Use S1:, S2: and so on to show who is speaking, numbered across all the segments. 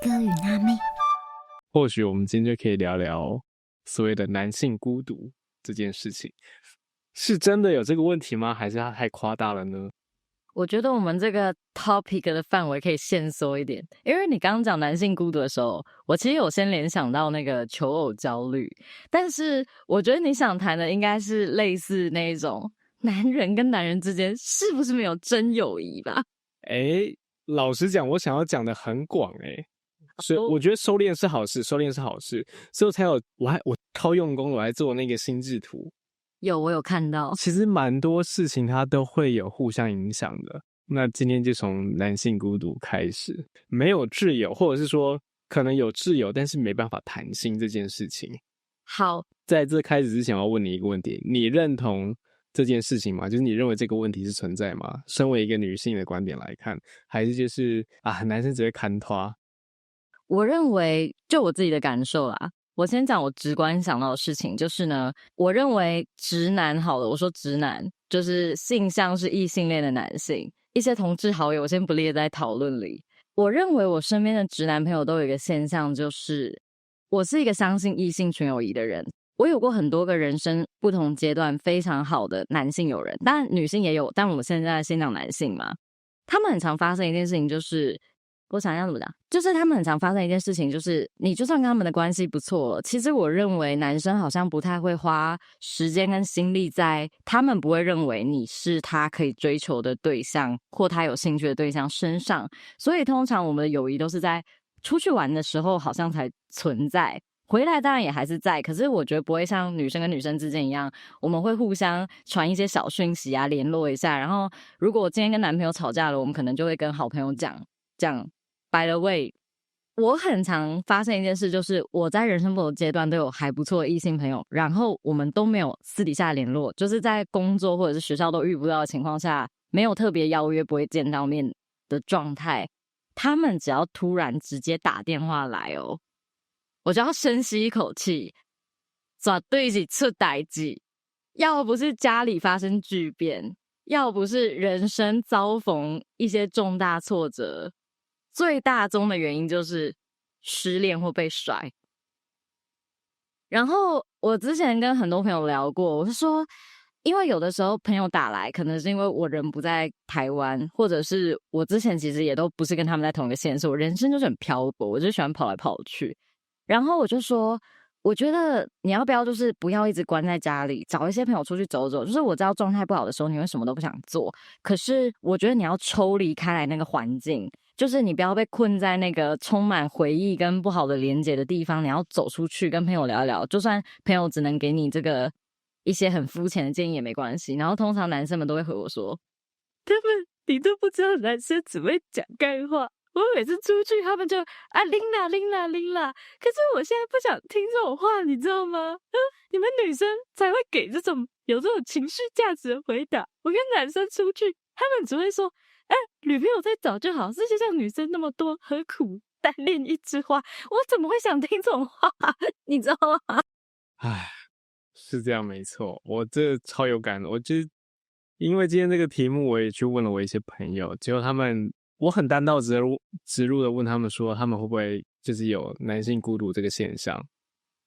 S1: 哥与娜妹。
S2: 或许我们今天就可以聊聊所谓的男性孤独这件事情，是真的有这个问题吗？还是它太夸大了呢？
S3: 我觉得我们这个 topic 的范围可以限缩一点，因为你刚刚讲男性孤独的时候，我其实有先联想到那个求偶焦虑，但是我觉得你想谈的应该是类似那一种男人跟男人之间是不是没有真友谊吧？
S2: 老实讲，我想要讲的很广所以我觉得收敛是好事，所以我才有我超用功，我还做那个心智图。
S3: 我有看到，
S2: 其实蛮多事情它都会有互相影响的。那今天就从男性孤独开始，没有挚友，或者是说可能有挚友，但是没办法谈心这件事情。
S3: 好，
S2: 在这开始之前，我要问你一个问题：你认同这件事情吗？就是你认为这个问题是存在吗？身为一个女性的观点来看，还是就是男生只会看拖？
S3: 我认为就我自己的感受啦，我先讲我直观想到的事情，就是呢，我认为直男好了，我说直男就是性向是异性恋的男性，一些同志好友我先不列在讨论里。我认为我身边的直男朋友都有一个现象，就是我是一个相信异性纯友谊的人。我有过很多个人生不同阶段非常好的男性友人，当然女性也有，但我们现在先讲男性嘛。他们很常发生一件事情，就是我想要怎么讲，就是他们很常发生一件事情，就是你就算跟他们的关系不错，其实我认为男生好像不太会花时间跟心力在他们不会认为你是他可以追求的对象或他有兴趣的对象身上，所以通常我们的友谊都是在出去玩的时候好像才存在，回来当然也还是在，可是我觉得不会像女生跟女生之间一样，我们会互相传一些小讯息啊，联络一下，然后如果我今天跟男朋友吵架了，我们可能就会跟好朋友讲By the way， 我很常发现一件事，就是我在人生不同阶段都有还不错的异性朋友，然后我们都没有私底下联络，就是在工作或者是学校都遇不到的情况下，没有特别邀约，不会见到面的状态，他们只要突然直接打电话来哦，我就要深吸一口气，绝对是出代志，要不是家里发生巨变，要不是人生遭逢一些重大挫折，最大宗的原因就是失恋或被甩。然后我之前跟很多朋友聊过，我是说因为有的时候朋友打来可能是因为我人不在台湾，或者是我之前其实也都不是跟他们在同一个县市，我人生就是很漂泊，我就喜欢跑来跑去。然后我就说我觉得你要不要就是不要一直关在家里，找一些朋友出去走走，就是我知道状态不好的时候你会什么都不想做，可是我觉得你要抽离开来那个环境，就是你不要被困在那个充满回忆跟不好的连结的地方，你要走出去跟朋友聊一聊，就算朋友只能给你这个一些很肤浅的建议也没关系。然后通常男生们都会回我说，你都不知道男生只会讲干话，我每次出去他们就拎啦，可是我现在不想听这种话，你知道吗？你们女生才会给有这种情绪价值的回答，我跟男生出去他们只会说女朋友再找就好，世界上女生那么多，何苦单恋一枝花？我怎么会想听这种话？你知道吗？
S2: 是这样没错，我这超有感的。我就因为今天这个题目，我也去问了我一些朋友，结果我很单刀直入的问他们说，他们会不会就是有男性孤独这个现象，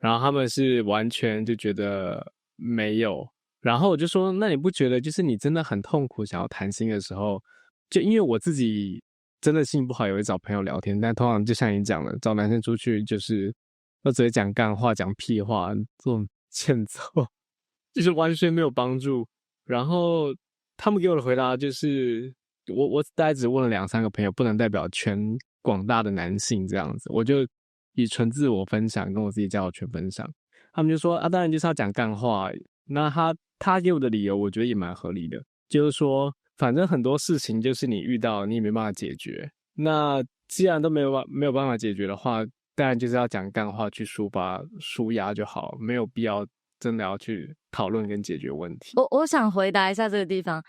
S2: 然后他们是完全就觉得没有。然后我就说，那你不觉得就是你真的很痛苦想要谈心的时候，就因为我自己真的性不好也会找朋友聊天，但通常就像你讲的，找男生出去就是都只会讲干话讲屁话，这种欠揍就是完全没有帮助。然后他们给我的回答就是我大概只问了2-3个朋友，不能代表全广大的男性这样子，我就以纯自我分享跟我自己交友圈分享。他们就说当然就是要讲干话。那他给我的理由我觉得也蛮合理的，就是说反正很多事情就是你遇到你也没办法解决，那既然都没有办法解决的话，当然就是要讲干话去抒压就好，没有必要真的要去讨论跟解决问题。
S3: 我想回答一下这个地方，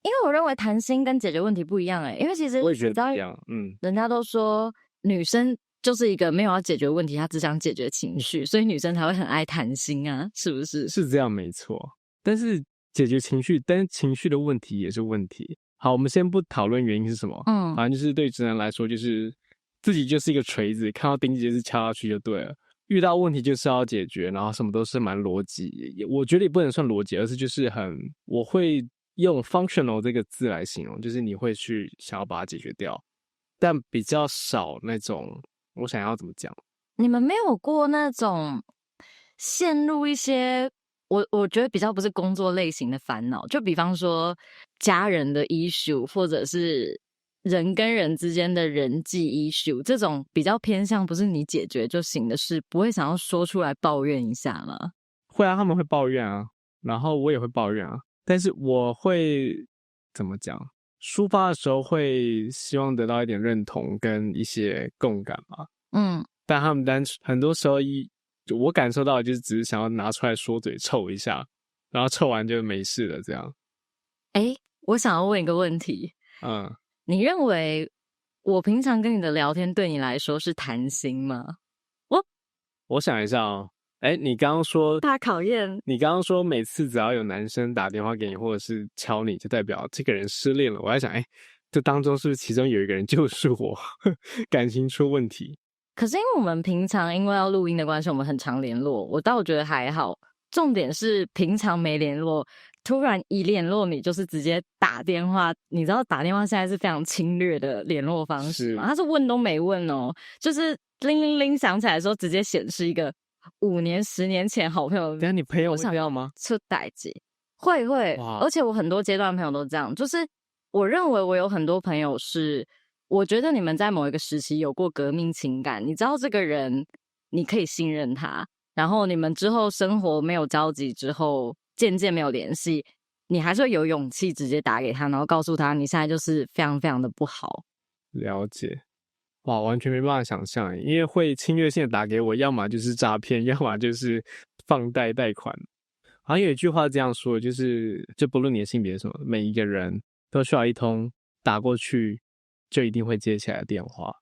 S3: 因为我认为谈心跟解决问题不一样因为其实
S2: 我也觉得不一样。
S3: 人家都说女生就是一个没有要解决问题，她只想解决情绪，所以女生才会很爱谈心啊，是不是？
S2: 是这样没错，但是解决情绪，但是情绪的问题也是问题。好，我们先不讨论原因是什么，反正就是对直男来说，就是自己就是一个锤子，看到钉子就是敲下去就对了。遇到问题就是要解决，然后什么都是蛮逻辑，我觉得也不能算逻辑，而是就是我会用 functional 这个字来形容，就是你会去想要把它解决掉，但比较少那种我想要怎么讲。
S3: 你们没有过那种陷入一些我觉得比较不是工作类型的烦恼，就比方说家人的 issue， 或者是人跟人之间的人际 issue， 这种比较偏向不是你解决就行的事，不会想要说出来抱怨一下吗？
S2: 会啊，他们会抱怨啊，然后我也会抱怨啊，但是我会怎么讲？抒发的时候会希望得到一点认同跟一些共感嘛。但他们很多时候我感受到的就是只是想要拿出来说嘴臭一下，然后臭完就没事了这样。
S3: 我想要问一个问题，你认为我平常跟你的聊天对你来说是谈心吗？
S2: 我想一下哦，你刚刚说
S3: 大考验，
S2: 你刚刚说每次只要有男生打电话给你或者是敲你，就代表这个人失恋了。我在想，这当中是不是其中有一个人就是我，感情出问题？
S3: 可是因为我们平常因为要录音的关系，我们很常联络，我倒觉得还好。重点是平常没联络，突然一联络你就是直接打电话，你知道打电话现在是非常侵略的联络方式吗？他是问都没问哦，就是铃铃铃响起来的时候，直接显示一个5年、10年前好朋友。
S2: 等一下你朋友会这样吗？
S3: 出代志会，而且我很多阶段朋友都这样，就是我认为我有很多朋友是，我觉得你们在某一个时期有过革命情感，你知道这个人你可以信任他。然后你们之后生活没有交集之后，渐渐没有联系，你还是会有勇气直接打给他，然后告诉他你现在就是非常非常的不好。
S2: 了解，哇，完全没办法想象，因为会侵略性的打给我，要么就是诈骗，要么就是放贷款。好像有一句话这样说，就不论你的性别是什么，每一个人都需要一通打过去就一定会接起来的电话。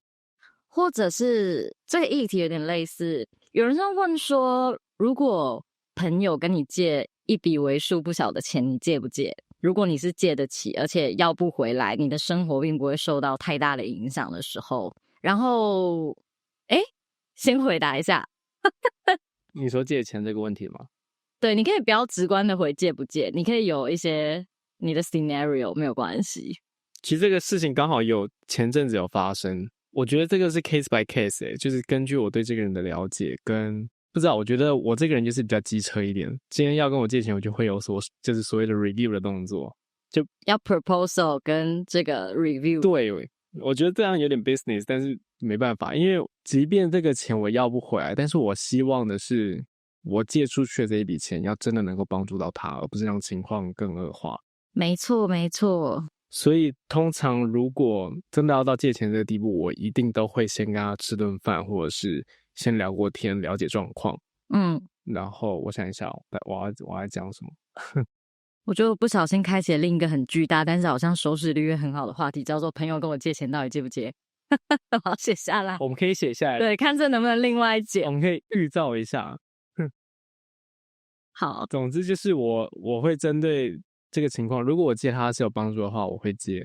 S3: 或者是这个议题有点类似，有人在问说，如果朋友跟你借一笔为数不小的钱，你借不借？如果你是借得起，而且要不回来，你的生活并不会受到太大的影响的时候，然后，先回答一下。
S2: 你说借钱这个问题吗？
S3: 对，你可以不要直观的回借不借，你可以有一些你的 scenario 没有关系。
S2: 其实这个事情刚好前阵子有发生。我觉得这个是 case by case 就是根据我对这个人的了解跟不知道，我觉得我这个人就是比较机车一点。今天要跟我借钱，我就会有就是所谓的 review 的动作，就
S3: 要 proposal 跟这个 review。
S2: 对，我觉得这样有点 business， 但是没办法，因为即便这个钱我要不回来，但是我希望的是我借出去的这一笔钱要真的能够帮助到他，而不是让情况更恶化。
S3: 没错。
S2: 所以通常如果真的要到借钱这个地步，我一定都会先跟他吃顿饭，或者是先聊过天，了解状况。然后我想一下，我要讲什么？
S3: 我就不小心开启了另一个很巨大，但是好像收视率很好的话题，叫做朋友跟我借钱到底借不借？我要写下来。
S2: 我们可以写下来，
S3: 对，看这能不能另外解。
S2: 我们可以预兆一下。
S3: 好，
S2: 总之就是我会针对这个情况，如果我借他是有帮助的话，我会借。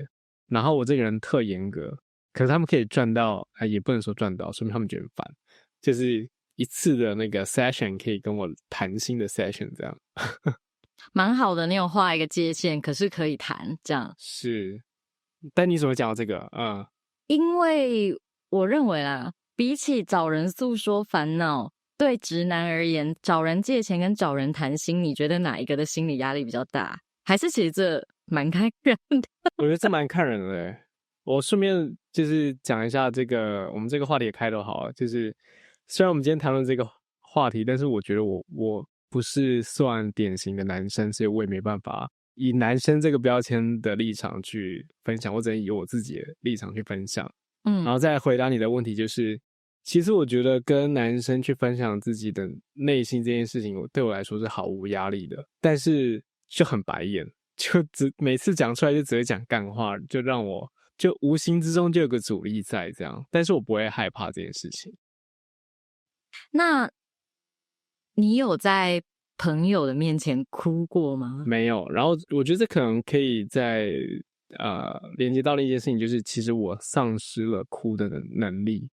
S2: 然后我这个人特严格，可是他们可以赚到，也不能说赚到，说明他们觉得很烦。就是一次的那个 session 可以跟我谈心的 session 这样。
S3: 蛮好的，你有画一个界限，可是可以谈这样。
S2: 是，但你怎么讲到这个？
S3: 因为我认为啦，比起找人诉说烦恼，对直男而言，找人借钱跟找人谈心，你觉得哪一个的心理压力比较大？还是其实这蛮看人的？
S2: 我觉得这蛮看人的欸。我顺便就是讲一下我们这个话题也开得好，就是虽然我们今天谈论这个话题，但是我觉得我不是算典型的男生，所以我也没办法以男生这个标签的立场去分享，我只能以我自己的立场去分享。然后再回答你的问题，就是其实我觉得跟男生去分享自己的内心这件事情，对我来说是毫无压力的，但是就很白眼，每次讲出来就只会讲干话，就让我就无形之中就有个阻力在这样，但是我不会害怕这件事情。
S3: 那你有在朋友的面前哭过吗？
S2: 没有，然后我觉得这可能可以在连接到了一件事情，就是其实我丧失了哭的能力。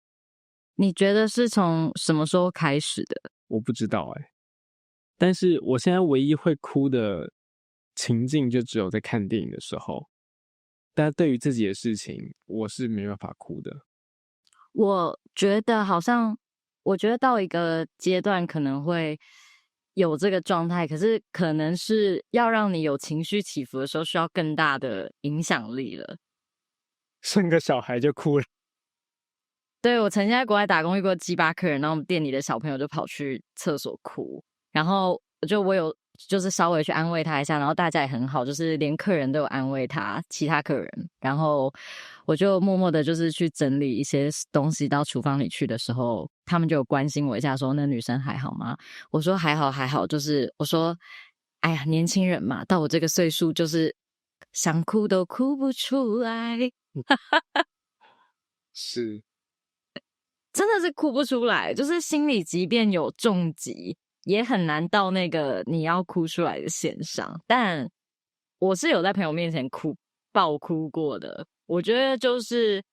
S3: 你觉得是从什么时候开始的？
S2: 我不知道但是我现在唯一会哭的情境就只有在看电影的时候，但对于自己的事情，我是没办法哭的。
S3: 我觉得好像，我觉得到一个阶段可能会有这个状态，可是可能是要让你有情绪起伏的时候，需要更大的影响力了。
S2: 生个小孩就哭了。
S3: 对，我曾经在国外打工遇过7、8客人，然后我们店里的小朋友就跑去厕所哭，然后我有就是稍微去安慰他一下，然后大家也很好，就是连客人都有安慰他，其他客人，然后我就默默的就是去整理一些东西到厨房里去的时候，他们就有关心我一下说那女生还好吗？我说还好还好，就是我说哎呀年轻人嘛，到我这个岁数就是想哭都哭不出来。
S2: 是
S3: 真的是哭不出来，就是心里即便有重疾，也很难到那个你要哭出来的线上。但我是有在朋友面前爆哭过的。我觉得就是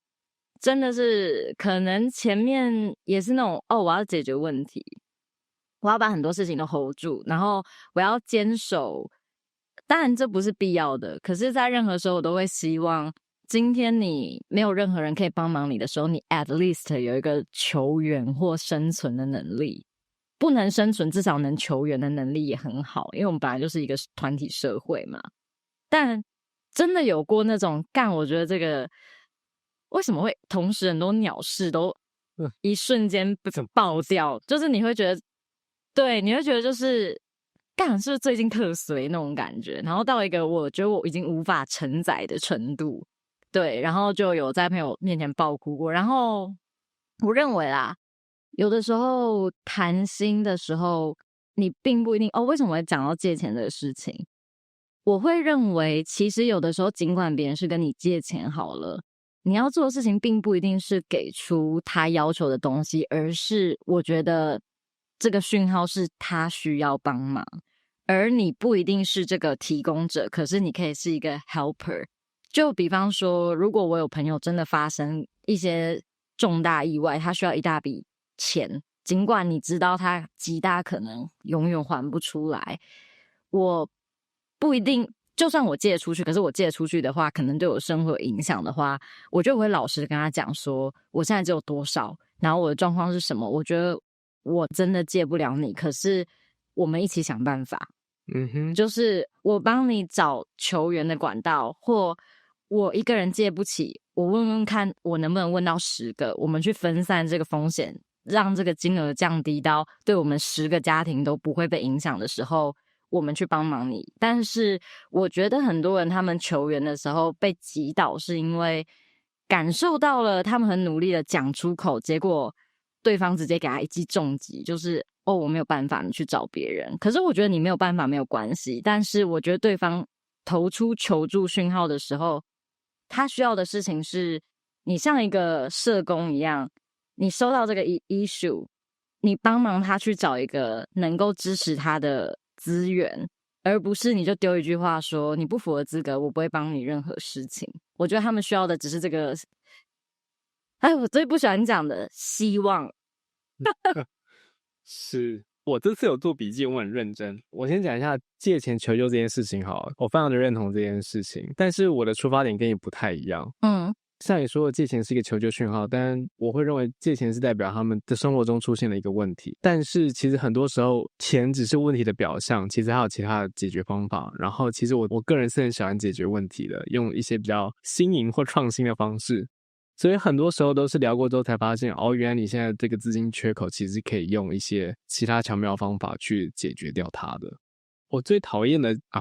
S3: 真的是可能前面也是那种我要解决问题，我要把很多事情都 hold 住，然后我要坚守。当然这不是必要的，可是在任何时候我都会希望今天你没有任何人可以帮忙你的时候，你 at least 有一个求援或生存的能力。不能生存，至少能求援的能力也很好，因为我们本来就是一个团体社会嘛。但真的有过那种我觉得这个为什么会同时很多鸟事都一瞬间爆掉，就是你会觉得，对，你会觉得就是是不是最近特随那种感觉，然后到一个我觉得我已经无法承载的程度。对，然后就有在朋友面前爆哭过。然后我认为啦，有的时候谈心的时候，你并不一定为什么会讲到借钱的事情？我会认为，其实有的时候，尽管别人是跟你借钱好了，你要做的事情并不一定是给出他要求的东西，而是我觉得这个讯号是他需要帮忙，而你不一定是这个提供者，可是你可以是一个 helper。就比方说，如果我有朋友真的发生一些重大意外，他需要一大笔钱，尽管你知道他极大可能永远还不出来，我不一定，就算我借出去，可是我借出去的话，可能对我生活有影响的话，我就会老实跟他讲说，我现在只有多少，然后我的状况是什么，我觉得我真的借不了你，可是我们一起想办法。就是我帮你找求援的管道，或我一个人借不起，我问问看我能不能问到10个，我们去分散这个风险，让这个金额降低到对我们10个家庭都不会被影响的时候，我们去帮忙你。但是我觉得很多人他们求援的时候被击倒，是因为感受到了他们很努力的讲出口，结果对方直接给他一记重击，就是我没有办法，你去找别人。可是我觉得你没有办法没有关系，但是我觉得对方投出求助讯号的时候，他需要的事情是你像一个社工一样，你收到这个 issue， 你帮忙他去找一个能够支持他的资源，而不是你就丢一句话说你不符合资格，我不会帮你任何事情。我觉得他们需要的只是这个我最不喜欢讲的希望。
S2: 是我这次有做笔记，我很认真。我先讲一下借钱求救这件事情好了，我非常的认同这件事情，但是我的出发点跟你不太一样。像你说的，借钱是一个求救讯号，但我会认为借钱是代表他们的生活中出现了一个问题。但是其实很多时候，钱只是问题的表象，其实还有其他的解决方法。然后其实我个人是很喜欢解决问题的，用一些比较新颖或创新的方式。所以很多时候都是聊过之后才发现，原来你现在这个资金缺口其实可以用一些其他巧妙方法去解决掉它的。我最讨厌的好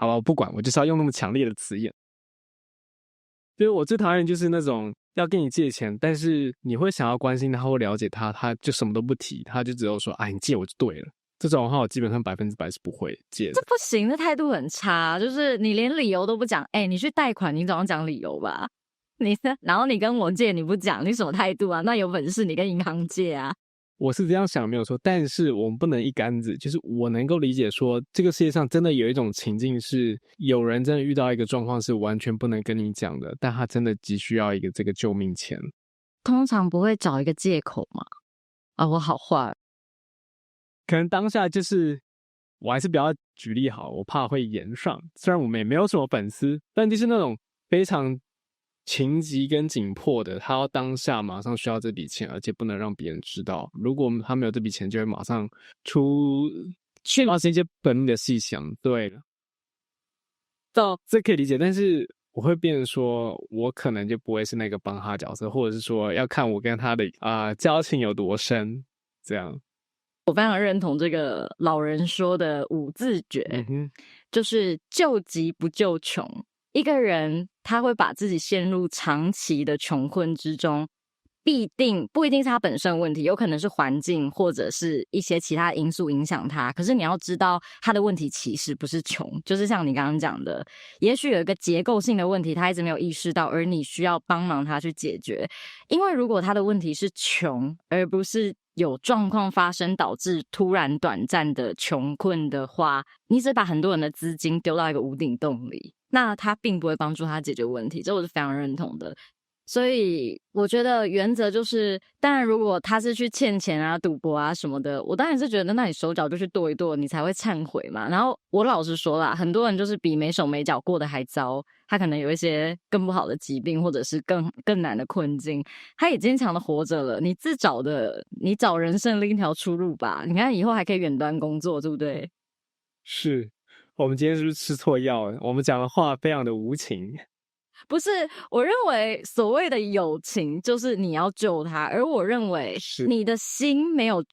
S2: 吧，我不管，我就是要用那么强烈的词眼。就是我最讨厌就是那种要跟你借钱，但是你会想要关心他或了解他，他就什么都不提，他就只有说你借我就对了。这种的话我基本上100%是不会借的。
S3: 这不行，这态度很差，就是你连理由都不讲。你去贷款你总要讲理由吧，然后你跟我借你不讲，你什么态度啊？那有本事你跟银行借啊。
S2: 我是这样想没有错，但是我们不能一竿子，就是我能够理解说，这个世界上真的有一种情境是，有人真的遇到一个状况是完全不能跟你讲的，但他真的急需要一个这个救命钱。
S3: 通常不会找一个借口嘛？啊，我好坏，
S2: 可能当下就是我还是不要举例好，我怕会延上。虽然我们也没有什么粉丝，但就是那种非常情急跟紧迫的，他要当下马上需要这笔钱，而且不能让别人知道。如果他没有这笔钱，就会马上发生一些本能的细想。对了，这可以理解，但是我会变成说，我可能就不会是那个帮他角色，或者是说要看我跟他的交情有多深，这样。
S3: 我非常认同这个老人说的五字诀，就是救急不救穷。一个人他会把自己陷入长期的穷困之中，不一定是他本身问题，有可能是环境或者是一些其他因素影响他。可是你要知道，他的问题其实不是穷，就是像你刚刚讲的，也许有一个结构性的问题，他一直没有意识到，而你需要帮忙他去解决。因为如果他的问题是穷，而不是有状况发生导致突然短暂的穷困的话，你只把很多人的资金丢到一个无底洞里，那他并不会帮助他解决问题，这我是非常认同的。所以我觉得原则就是，当然如果他是去欠钱啊、赌博啊什么的，我当然是觉得那你手脚就去剁一剁，你才会忏悔嘛。然后我老实说啦，很多人就是比没手没脚过得还糟，他可能有一些更不好的疾病，或者是更难的困境，他也坚强的活着了。你你找人生另一条出路吧。你看以后还可以远端工作，对不对？
S2: 是我们今天是不是吃错药了？我们讲的话非常的无情。
S3: 不是，我认为所谓的友情就是你要救他，而我认为你的心没有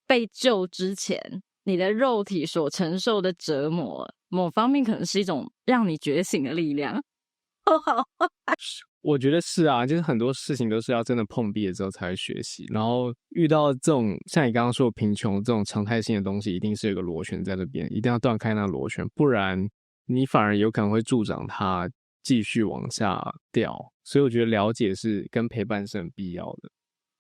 S3: 被救之前，你的肉体所承受的折磨，某方面可能是一种让你觉醒的力量。
S2: 我觉得是啊，就是很多事情都是要真的碰壁了之后才会学习，然后遇到这种像你刚刚说的贫穷这种常态性的东西，一定是有个螺旋在那边，一定要断开那个螺旋，不然你反而有可能会助长它继续往下掉。所以我觉得了解是跟陪伴是很必要的。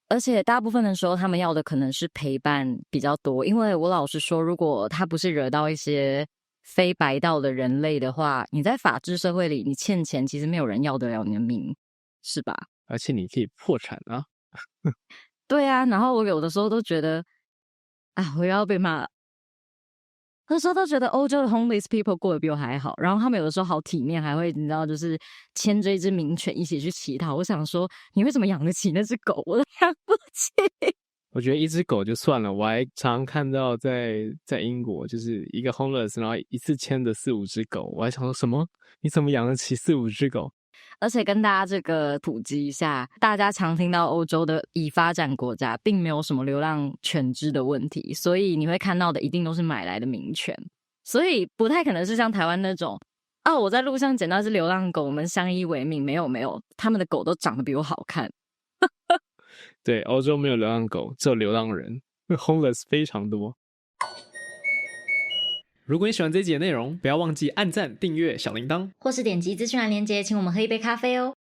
S3: 而且大部分的时候，他们要的可能是陪伴比较多，因为我老实说，如果他不是惹到一些非白道的人类的话，你在法治社会里，你欠钱其实没有人要得了你的命，是吧？
S2: 而且你可以破产啊。
S3: 对啊，然后我有的时候都觉得，我又要被骂了。那时候都觉得欧洲的 homeless people 过得比我还好，然后他们有的时候好体面，还会你知道就是牵着一只名犬一起去乞讨。我想说，你为什么养得起那只狗？我都养不起。
S2: 我觉得一只狗就算了，我还常看到在英国，就是一个 homeless， 然后一次牵着4-5只狗，我还想说什么？你怎么养得起4-5只狗？
S3: 而且跟大家这个普及一下，大家常听到欧洲的已发展国家并没有什么流浪犬只的问题，所以你会看到的一定都是买来的名犬，所以不太可能是像台湾那种我在路上捡到一只流浪狗，我们相依为命。没有，他们的狗都长得比我好看。
S2: 对，欧洲没有流浪狗，只有流浪人，homeless 非常多。如果你喜欢这一集的内容，不要忘记按赞、订阅、小铃铛，
S3: 或是点击资讯栏连结，请我们喝一杯咖啡哦。